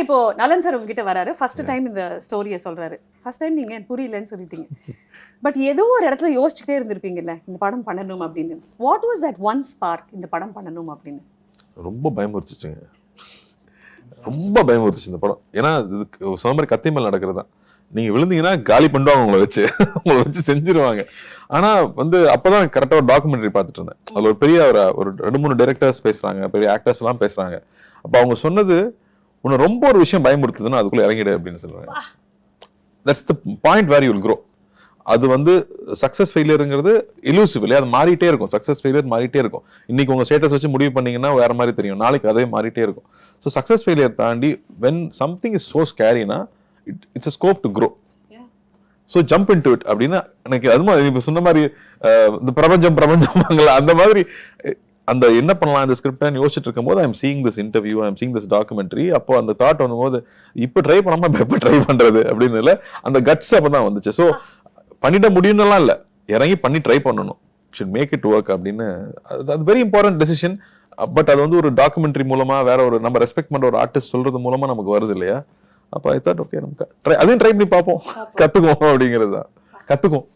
இப்போ நலன் சார் உங்ககிட்ட வராரு, ஃபர்ஸ்ட் டைம் இந்த ஸ்டோரியை சொல்றாரு. ஃபர்ஸ்ட் டைம் நீங்க எனக்கு புரியலன்னு சொல்லிட்டீங்க. பட் ஏதோ ஒரு இடத்துல யோசிச்சுட்டே இருந்திருப்பீங்கல்ல, இந்த படம் பண்ணணும் அப்படின்னு. What was that one spark இந்த படம் பண்ணணும் அப்படின்னு? ரொம்ப பயமுறுத்துச்சுங்க, ரொம்ப பயமுறுத்துச்சு இந்த படம். ஏன்னா இதுக்கு சொன்ன மாதிரி கத்தி மேல் நடக்கிறது தான். நீங்கள் விழுந்தீங்கன்னா காலி பண்ணுவாங்க உங்களை வச்சு செஞ்சிருவாங்க. ஆனால் வந்து அப்போதான் கரெக்டாக ஒரு டாக்குமெண்ட்ரி பார்த்துட்டு இருந்தேன். அதில் ஒரு பெரிய ஒரு 2-3 டைரக்டர்ஸ் பேசுகிறாங்க, பெரிய ஆக்டர்ஸ்லாம் பேசுகிறாங்க. அப்போ அவங்க சொன்னது உன்னை ரொம்ப ஒரு விஷயம் பயமுறுத்துதுன்னா அதுக்குள்ளே இறங்கிடு அப்படின்னு சொல்லுவாங்க. That's the point where you will grow. அது வந்து சக்ஸஸ் ஃபெயிலியருங்கிறது இலூசிவ் இல்லையா, அது மாறிட்டே இருக்கும். சக்ஸஸ் ஃபெயிலியர் மாறிட்டே இருக்கும். இன்னைக்கு உங்கள் ஸ்டேட்டஸ் வச்சு முடிவு பண்ணீங்கன்னா வேற மாதிரி தெரியும், நாளைக்கு அதே மாறிட்டே இருக்கும். ஸோ சக்ஸஸ் ஃபெயிலியர் தாண்டி when something is so scaring it's a scope to grow. So jump into it அப்படின்னா எனக்கு அது மாதிரி இப்போ சொன்ன மாதிரி இந்த பிரபஞ்சம் அந்த மாதிரி அந்த என்ன பண்ணலாம் இந்த ஸ்கிரிப்டான்னு யோசிச்சுட்டு இருக்கும்போது I'm seeing this interview, I'm seeing this documentary. அப்போ அந்த தாட் வரும்போது இப்போ ட்ரை பண்ணாமல் எப்போ ட்ரை பண்ணுறது அப்படின்னு இல்லை, அந்த கட்ஸ் அப்போ தான் வந்துச்சு. ஸோ பண்ணிட முடியும்னுலாம் இல்லை, இறங்கி பண்ணி ட்ரை பண்ணணும், ஷுட் மேக் இட் ஒர்க் அப்படின்னு. அது வெரி இம்பார்ட்டன்ட் டெசிஷன். பட் அது வந்து ஒரு டாக்குமெண்ட்ரி மூலமாக வேற ஒரு நம்ம ரெஸ்பெக்ட் பண்ணுற ஒரு ஆர்டிஸ்ட் சொல்றது மூலமாக நமக்கு வருது இல்லையா. அப்போ ஐ தாட் ஓகே நமக்கு அதையும் ட்ரை பண்ணி பார்ப்போம், கற்றுக்குவோம் அப்படிங்கிறது தான். கற்றுக்குவோம்.